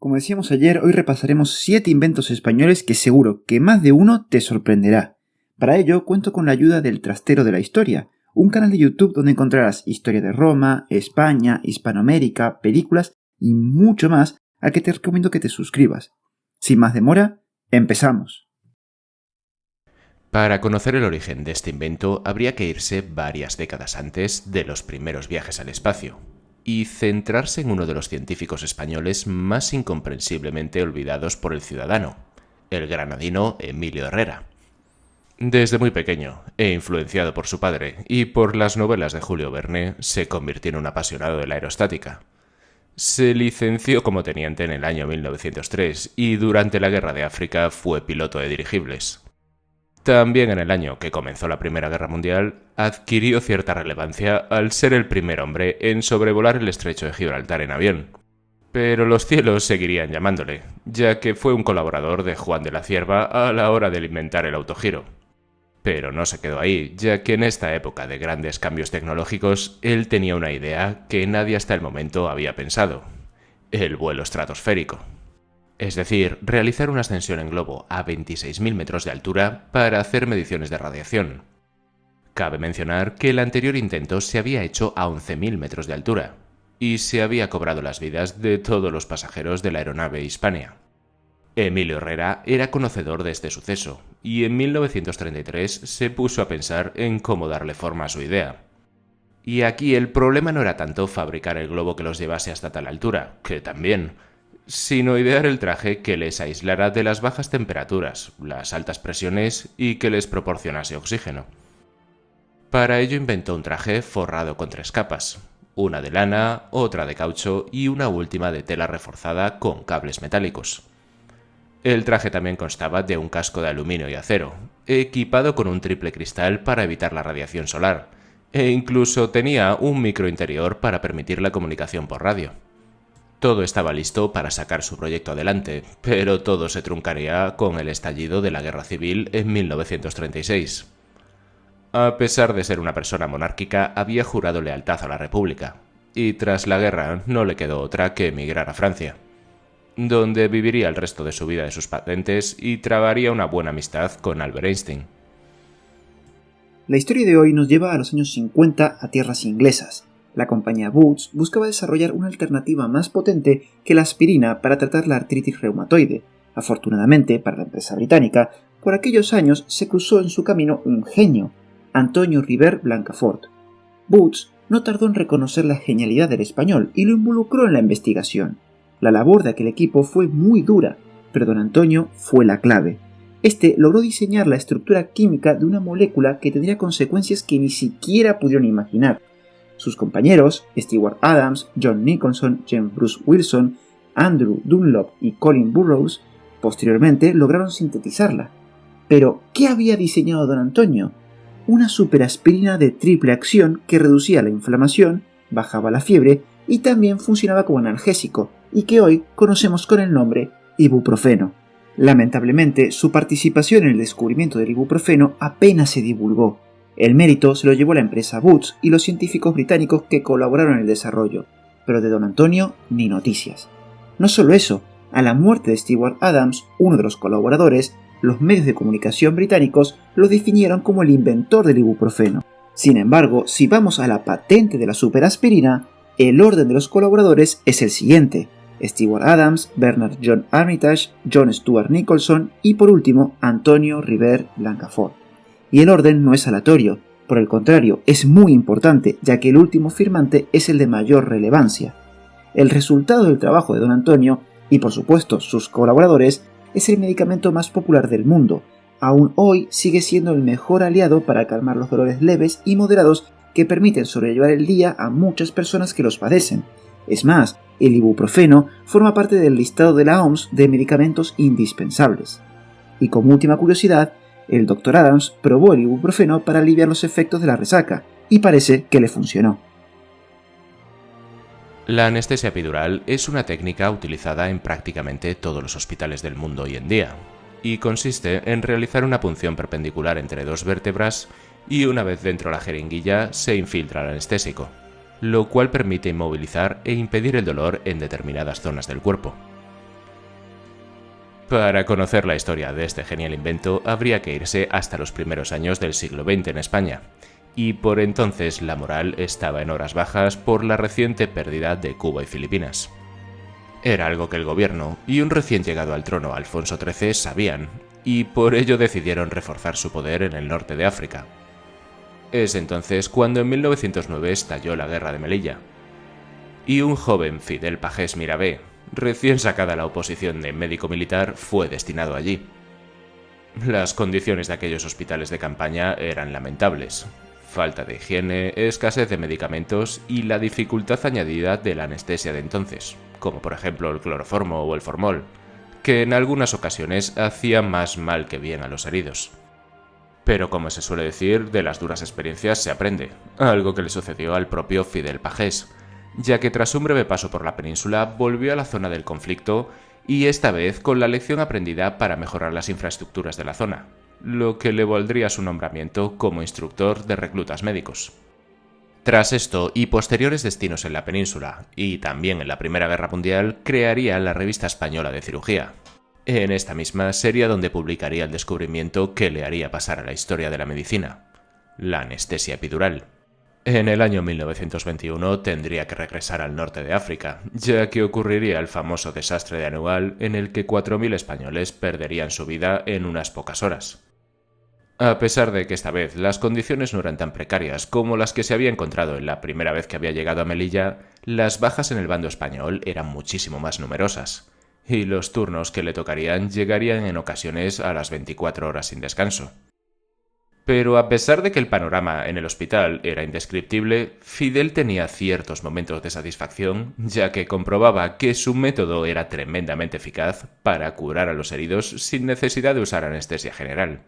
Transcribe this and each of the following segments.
Como decíamos ayer, hoy repasaremos 7 inventos españoles que seguro que más de uno te sorprenderá. Para ello cuento con la ayuda del Trastero de la Historia, un canal de YouTube donde encontrarás historia de Roma, España, Hispanoamérica, películas y mucho más, al que te recomiendo que te suscribas. Sin más demora, empezamos. Para conocer el origen de este invento habría que irse varias décadas antes de los primeros viajes al espacio y centrarse en uno de los científicos españoles más incomprensiblemente olvidados por el ciudadano, el granadino Emilio Herrera. Desde muy pequeño, e influenciado por su padre y por las novelas de Julio Verne, se convirtió en un apasionado de la aerostática. Se licenció como teniente en el año 1903 y durante la Guerra de África fue piloto de dirigibles. También en el año que comenzó la Primera Guerra Mundial, adquirió cierta relevancia al ser el primer hombre en sobrevolar el estrecho de Gibraltar en avión. Pero los cielos seguirían llamándole, ya que fue un colaborador de Juan de la Cierva a la hora de inventar el autogiro. Pero no se quedó ahí, ya que en esta época de grandes cambios tecnológicos, él tenía una idea que nadie hasta el momento había pensado: el vuelo estratosférico. Es decir, realizar una ascensión en globo a 26.000 metros de altura para hacer mediciones de radiación. Cabe mencionar que el anterior intento se había hecho a 11.000 metros de altura, y se había cobrado las vidas de todos los pasajeros de la aeronave Hispania. Emilio Herrera era conocedor de este suceso, y en 1933 se puso a pensar en cómo darle forma a su idea. Y aquí el problema no era tanto fabricar el globo que los llevase hasta tal altura, que también, sino idear el traje que les aislara de las bajas temperaturas, las altas presiones y que les proporcionase oxígeno. Para ello inventó un traje forrado con 3 capas, una de lana, otra de caucho y una última de tela reforzada con cables metálicos. El traje también constaba de un casco de aluminio y acero, equipado con un triple cristal para evitar la radiación solar, e incluso tenía un micro interior para permitir la comunicación por radio. Todo estaba listo para sacar su proyecto adelante, pero todo se truncaría con el estallido de la Guerra Civil en 1936. A pesar de ser una persona monárquica, había jurado lealtad a la República, y tras la guerra no le quedó otra que emigrar a Francia, donde viviría el resto de su vida de sus patentes y trabaría una buena amistad con Albert Einstein. La historia de hoy nos lleva a los años 50 a tierras inglesas. La compañía Boots buscaba desarrollar una alternativa más potente que la aspirina para tratar la artritis reumatoide. Afortunadamente para la empresa británica, por aquellos años se cruzó en su camino un genio, Antonio River Blancafort. Boots no tardó en reconocer la genialidad del español y lo involucró en la investigación. La labor de aquel equipo fue muy dura, pero don Antonio fue la clave. Este logró diseñar la estructura química de una molécula que tendría consecuencias que ni siquiera pudieron imaginar. Sus compañeros, Stewart Adams, John Nicholson, James Bruce Wilson, Andrew Dunlop y Colin Burrows, posteriormente lograron sintetizarla. Pero, ¿qué había diseñado don Antonio? Una superaspirina de triple acción que reducía la inflamación, bajaba la fiebre y también funcionaba como analgésico, y que hoy conocemos con el nombre ibuprofeno. Lamentablemente, su participación en el descubrimiento del ibuprofeno apenas se divulgó. El mérito se lo llevó la empresa Boots y los científicos británicos que colaboraron en el desarrollo, pero de don Antonio ni noticias. No solo eso, a la muerte de Stewart Adams, uno de los colaboradores, los medios de comunicación británicos lo definieron como el inventor del ibuprofeno. Sin embargo, si vamos a la patente de la superaspirina, el orden de los colaboradores es el siguiente: Stewart Adams, Bernard John Armitage, John Stuart Nicholson y por último Antonio River Blancafort. Y el orden no es aleatorio, por el contrario, es muy importante, ya que el último firmante es el de mayor relevancia. El resultado del trabajo de don Antonio, y por supuesto sus colaboradores, es el medicamento más popular del mundo. Aún hoy sigue siendo el mejor aliado para calmar los dolores leves y moderados que permiten sobrellevar el día a muchas personas que los padecen. Es más, el ibuprofeno forma parte del listado de la OMS de medicamentos indispensables. Y como última curiosidad, el Dr. Adams probó el ibuprofeno para aliviar los efectos de la resaca, y parece que le funcionó. La anestesia epidural es una técnica utilizada en prácticamente todos los hospitales del mundo hoy en día, y consiste en realizar una punción perpendicular entre 2 vértebras y una vez dentro la jeringuilla se infiltra el anestésico, lo cual permite inmovilizar e impedir el dolor en determinadas zonas del cuerpo. Para conocer la historia de este genial invento habría que irse hasta los primeros años del siglo XX en España, y por entonces la moral estaba en horas bajas por la reciente pérdida de Cuba y Filipinas. Era algo que el gobierno y un recién llegado al trono Alfonso XIII sabían, y por ello decidieron reforzar su poder en el norte de África. Es entonces cuando en 1909 estalló la Guerra de Melilla, y un joven Fidel Pagés Mirabé, recién sacada la oposición de médico militar, fue destinado allí. Las condiciones de aquellos hospitales de campaña eran lamentables. Falta de higiene, escasez de medicamentos y la dificultad añadida de la anestesia de entonces, como por ejemplo el cloroformo o el formol, que en algunas ocasiones hacía más mal que bien a los heridos. Pero como se suele decir, de las duras experiencias se aprende, algo que le sucedió al propio Fidel Pagés, ya que tras un breve paso por la península volvió a la zona del conflicto y esta vez con la lección aprendida para mejorar las infraestructuras de la zona, lo que le valdría su nombramiento como instructor de reclutas médicos. Tras esto y posteriores destinos en la península y también en la Primera Guerra Mundial, crearía la Revista Española de Cirugía. En esta misma sería donde publicaría el descubrimiento que le haría pasar a la historia de la medicina: la anestesia epidural. En el año 1921 tendría que regresar al norte de África, ya que ocurriría el famoso desastre de Anual en el que 4.000 españoles perderían su vida en unas pocas horas. A pesar de que esta vez las condiciones no eran tan precarias como las que se había encontrado en la primera vez que había llegado a Melilla, las bajas en el bando español eran muchísimo más numerosas, y los turnos que le tocarían llegarían en ocasiones a las 24 horas sin descanso. Pero a pesar de que el panorama en el hospital era indescriptible, Fidel tenía ciertos momentos de satisfacción, ya que comprobaba que su método era tremendamente eficaz para curar a los heridos sin necesidad de usar anestesia general.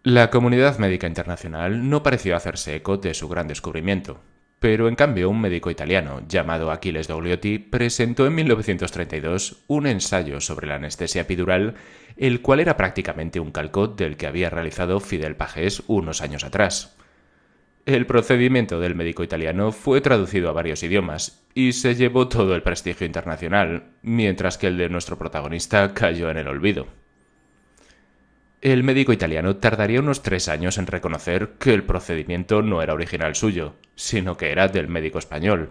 La comunidad médica internacional no pareció hacerse eco de su gran descubrimiento, pero en cambio un médico italiano llamado Achilles Dogliotti presentó en 1932 un ensayo sobre la anestesia epidural, el cual era prácticamente un calco del que había realizado Fidel Pagés unos años atrás. El procedimiento del médico italiano fue traducido a varios idiomas y se llevó todo el prestigio internacional, mientras que el de nuestro protagonista cayó en el olvido. El médico italiano tardaría unos 3 años en reconocer que el procedimiento no era original suyo, sino que era del médico español,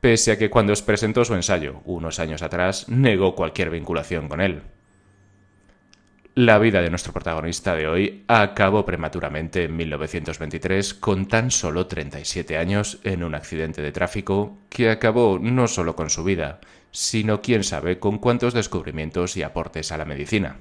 pese a que cuando presentó su ensayo, unos años atrás, negó cualquier vinculación con él. La vida de nuestro protagonista de hoy acabó prematuramente en 1923 con tan solo 37 años en un accidente de tráfico que acabó no solo con su vida, sino quién sabe con cuántos descubrimientos y aportes a la medicina.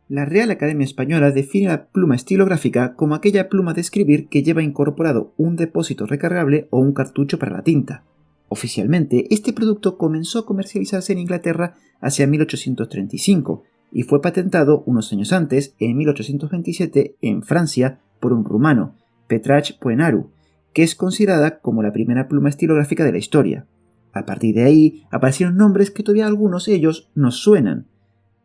La Real Academia Española define la pluma estilográfica como aquella pluma de escribir que lleva incorporado un depósito recargable o un cartucho para la tinta. Oficialmente, este producto comenzó a comercializarse en Inglaterra hacia 1835 y fue patentado unos años antes, en 1827, en Francia, por un rumano, Petrarch Poenaru, que es considerada como la primera pluma estilográfica de la historia. A partir de ahí aparecieron nombres que todavía algunos de ellos nos suenan: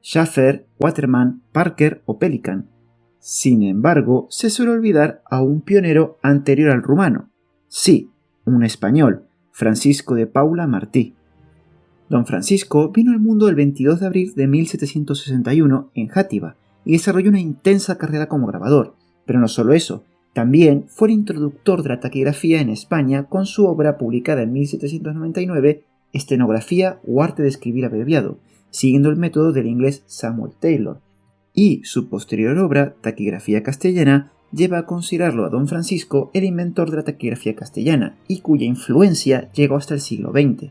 Schaffer, Waterman, Parker o Pelican. Sin embargo, se suele olvidar a un pionero anterior al rumano. Sí, un español, Francisco de Paula Martí. Don Francisco vino al mundo el 22 de abril de 1761 en Játiva y desarrolló una intensa carrera como grabador, pero no solo eso, también fue el introductor de la taquigrafía en España con su obra publicada en 1799, Estenografía o arte de escribir abreviado, siguiendo el método del inglés Samuel Taylor, y su posterior obra, Taquigrafía Castellana, lleva a considerarlo a don Francisco el inventor de la taquigrafía castellana y cuya influencia llegó hasta el siglo XX.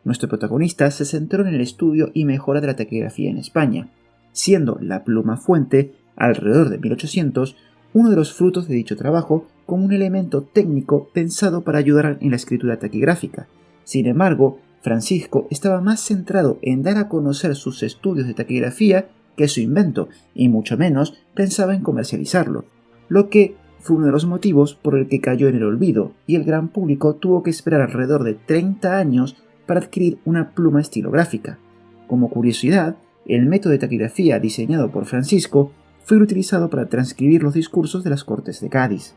Nuestro protagonista se centró en el estudio y mejora de la taquigrafía en España, siendo la pluma fuente, alrededor de 1800, uno de los frutos de dicho trabajo como un elemento técnico pensado para ayudar en la escritura taquigráfica. Sin embargo, Francisco estaba más centrado en dar a conocer sus estudios de taquigrafía que su invento, y mucho menos pensaba en comercializarlo, lo que fue uno de los motivos por el que cayó en el olvido, y el gran público tuvo que esperar alrededor de 30 años para adquirir una pluma estilográfica. Como curiosidad, el método de taquigrafía diseñado por Francisco fue utilizado para transcribir los discursos de las Cortes de Cádiz.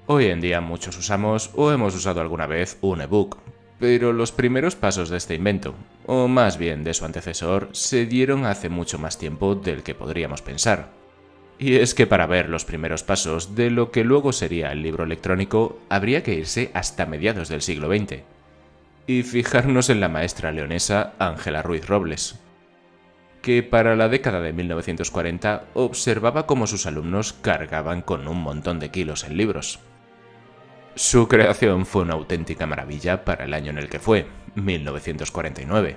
Hoy en día muchos usamos o hemos usado alguna vez un ebook, Pero los primeros pasos de este invento, o más bien de su antecesor, se dieron hace mucho más tiempo del que podríamos pensar. Y es que para ver los primeros pasos de lo que luego sería el libro electrónico, habría que irse hasta mediados del siglo XX, y fijarnos en la maestra leonesa Ángela Ruiz Robles, que para la década de 1940 observaba cómo sus alumnos cargaban con un montón de kilos en libros. Su creación fue una auténtica maravilla para el año en el que fue, 1949.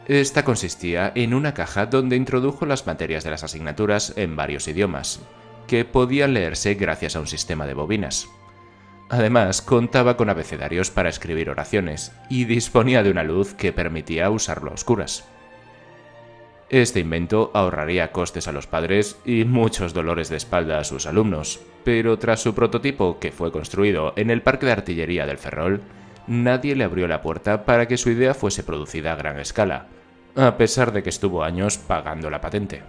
Esta consistía en una caja donde introdujo las materias de las asignaturas en varios idiomas, que podían leerse gracias a un sistema de bobinas. Además, contaba con abecedarios para escribir oraciones y disponía de una luz que permitía usarlo a oscuras. Este invento ahorraría costes a los padres y muchos dolores de espalda a sus alumnos, pero tras su prototipo, que fue construido en el Parque de Artillería del Ferrol, nadie le abrió la puerta para que su idea fuese producida a gran escala, a pesar de que estuvo años pagando la patente.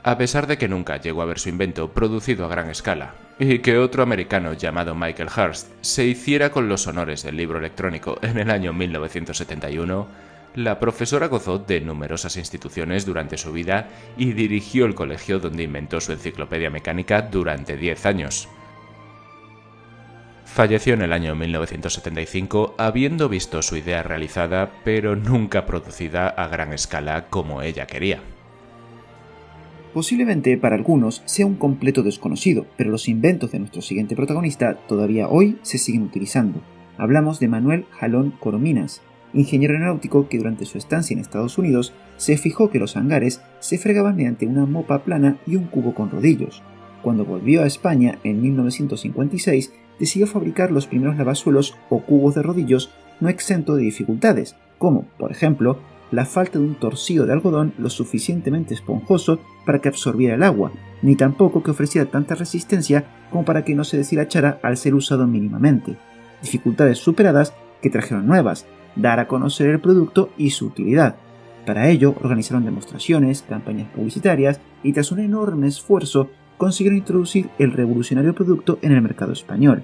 A pesar de que nunca llegó a ver su invento producido a gran escala, y que otro americano llamado Michael Hurst se hiciera con los honores del libro electrónico en el año 1971, la profesora gozó de numerosas instituciones durante su vida y dirigió el colegio donde inventó su enciclopedia mecánica durante 10 años. Falleció en el año 1975 habiendo visto su idea realizada, pero nunca producida a gran escala como ella quería. Posiblemente para algunos sea un completo desconocido, pero los inventos de nuestro siguiente protagonista todavía hoy se siguen utilizando. Hablamos de Manuel Jalón Corominas, ingeniero aeronáutico que durante su estancia en Estados Unidos se fijó que los hangares se fregaban mediante una mopa plana y un cubo con rodillos. Cuando volvió a España en 1956, decidió fabricar los primeros lavasuelos o cubos de rodillos no exento de dificultades, como, por ejemplo, la falta de un torcido de algodón lo suficientemente esponjoso para que absorbiera el agua, ni tampoco que ofreciera tanta resistencia como para que no se deshilachara al ser usado mínimamente. Dificultades superadas que trajeron nuevas, dar a conocer el producto y su utilidad. Para ello organizaron demostraciones, campañas publicitarias y tras un enorme esfuerzo consiguieron introducir el revolucionario producto en el mercado español.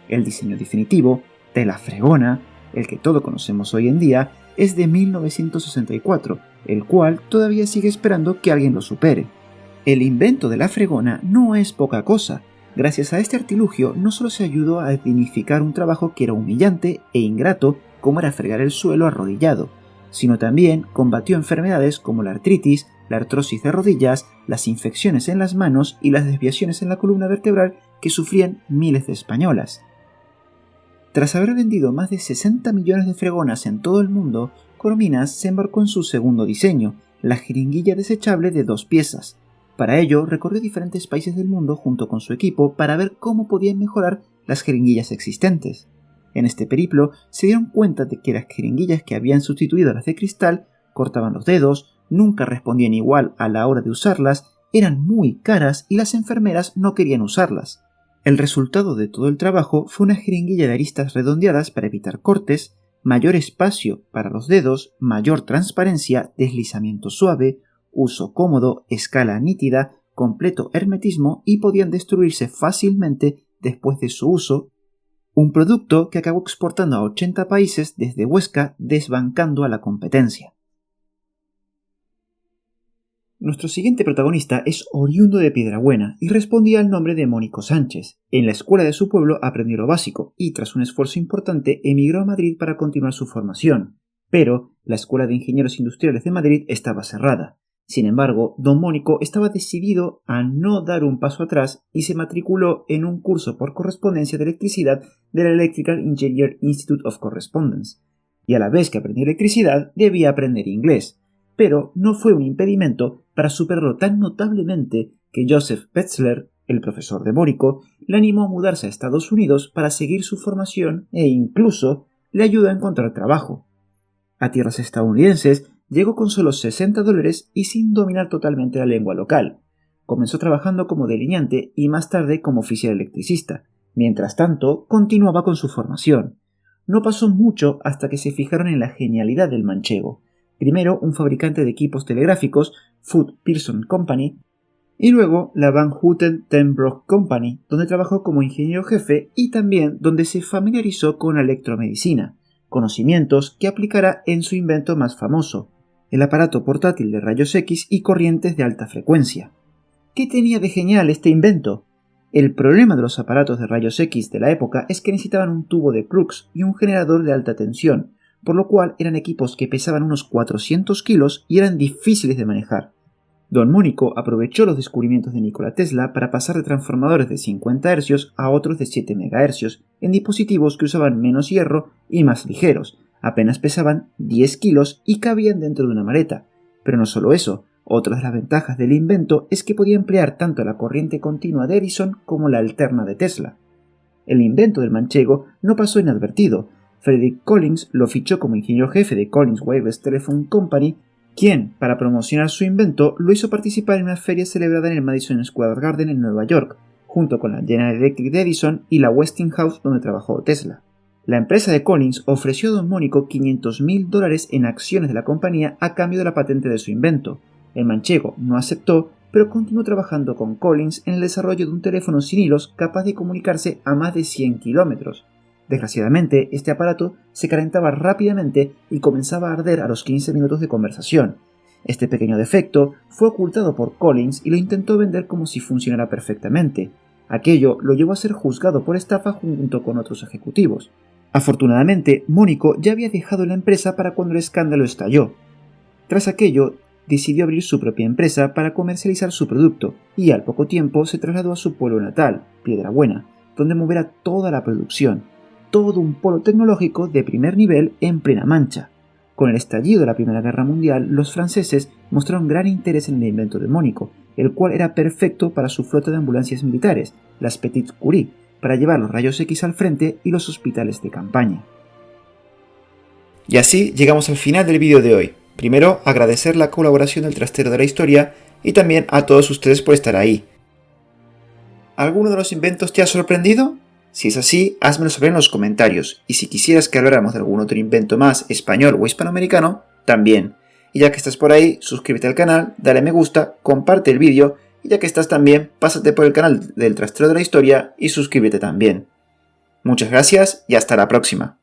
El diseño definitivo de la fregona, el que todos conocemos hoy en día, es de 1964, el cual todavía sigue esperando que alguien lo supere. El invento de la fregona no es poca cosa. Gracias a este artilugio no solo se ayudó a dignificar un trabajo que era humillante e ingrato como era fregar el suelo arrodillado, sino también combatió enfermedades como la artritis, la artrosis de rodillas, las infecciones en las manos y las desviaciones en la columna vertebral que sufrían miles de españolas. Tras haber vendido más de 60 millones de fregonas en todo el mundo, Corominas se embarcó en su segundo diseño, la jeringuilla desechable de 2 piezas. Para ello, recorrió diferentes países del mundo junto con su equipo para ver cómo podían mejorar las jeringuillas existentes. En este periplo se dieron cuenta de que las jeringuillas que habían sustituido a las de cristal cortaban los dedos, nunca respondían igual a la hora de usarlas, eran muy caras y las enfermeras no querían usarlas. El resultado de todo el trabajo fue una jeringuilla de aristas redondeadas para evitar cortes, mayor espacio para los dedos, mayor transparencia, deslizamiento suave, uso cómodo, escala nítida, completo hermetismo y podían destruirse fácilmente después de su uso. Un producto que acabó exportando a 80 países desde Huesca, desbancando a la competencia. Nuestro siguiente protagonista es oriundo de Piedrabuena y respondía al nombre de Mónico Sánchez. En la escuela de su pueblo aprendió lo básico y, tras un esfuerzo importante, emigró a Madrid para continuar su formación. Pero la Escuela de Ingenieros Industriales de Madrid estaba cerrada. Sin embargo, don Mónico estaba decidido a no dar un paso atrás y se matriculó en un curso por correspondencia de electricidad de la Electrical Engineer Institute of Correspondence. Y a la vez que aprendía electricidad, debía aprender inglés. Pero no fue un impedimento para superarlo tan notablemente que Joseph Petzler, el profesor de Mónico, le animó a mudarse a Estados Unidos para seguir su formación e incluso le ayudó a encontrar trabajo. A tierras estadounidenses llegó con solo $60 y sin dominar totalmente la lengua local. Comenzó trabajando como delineante y más tarde como oficial electricista. Mientras tanto, continuaba con su formación. No pasó mucho hasta que se fijaron en la genialidad del manchego. Primero un fabricante de equipos telegráficos, Food Pearson Company, y luego la Van Houten ten Broek Company, donde trabajó como ingeniero jefe y también donde se familiarizó con la electromedicina. conocimientos que aplicará en su invento más famoso, el aparato portátil de rayos X y corrientes de alta frecuencia. ¿Qué tenía de genial este invento? El problema de los aparatos de rayos X de la época es que necesitaban un tubo de Crookes y un generador de alta tensión, por lo cual eran equipos que pesaban unos 400 kilos y eran difíciles de manejar. Don Mónico aprovechó los descubrimientos de Nikola Tesla para pasar de transformadores de 50 Hz a otros de 7 MHz en dispositivos que usaban menos hierro y más ligeros, apenas pesaban 10 kilos y cabían dentro de una maleta. Pero no solo eso, otra de las ventajas del invento es que podía emplear tanto la corriente continua de Edison como la alterna de Tesla. El invento del manchego no pasó inadvertido. Frederick Collins lo fichó como ingeniero jefe de Collins Wireless Telephone Company, quien, para promocionar su invento, lo hizo participar en una feria celebrada en el Madison Square Garden en Nueva York, junto con la General Electric de Edison y la Westinghouse donde trabajó Tesla. La empresa de Collins ofreció a Don Mónico $500,000 en acciones de la compañía a cambio de la patente de su invento. El manchego no aceptó, pero continuó trabajando con Collins en el desarrollo de un teléfono sin hilos capaz de comunicarse a más de 100 kilómetros. Desgraciadamente, este aparato se calentaba rápidamente y comenzaba a arder a los 15 minutos de conversación. Este pequeño defecto fue ocultado por Collins y lo intentó vender como si funcionara perfectamente. Aquello lo llevó a ser juzgado por estafa junto con otros ejecutivos. Afortunadamente, Mónico ya había dejado la empresa para cuando el escándalo estalló. Tras aquello, decidió abrir su propia empresa para comercializar su producto y al poco tiempo se trasladó a su pueblo natal, Piedrabuena, donde moverá toda la producción, todo un polo tecnológico de primer nivel en plena Mancha. Con el estallido de la Primera Guerra Mundial, los franceses mostraron gran interés en el invento de Mónico, el cual era perfecto para su flota de ambulancias militares, las Petite Curie, para llevar los rayos X al frente y los hospitales de campaña. Y así llegamos al final del vídeo de hoy. Primero, agradecer la colaboración del Trastero de la Historia y también a todos ustedes por estar ahí. ¿Alguno de los inventos te ha sorprendido? Si es así, házmelo saber en los comentarios, y si quisieras que habláramos de algún otro invento más español o hispanoamericano, también. Y ya que estás por ahí, suscríbete al canal, dale a me gusta, comparte el vídeo, y ya que estás también, pásate por el canal del Trastero de la Historia y suscríbete también. Muchas gracias y hasta la próxima.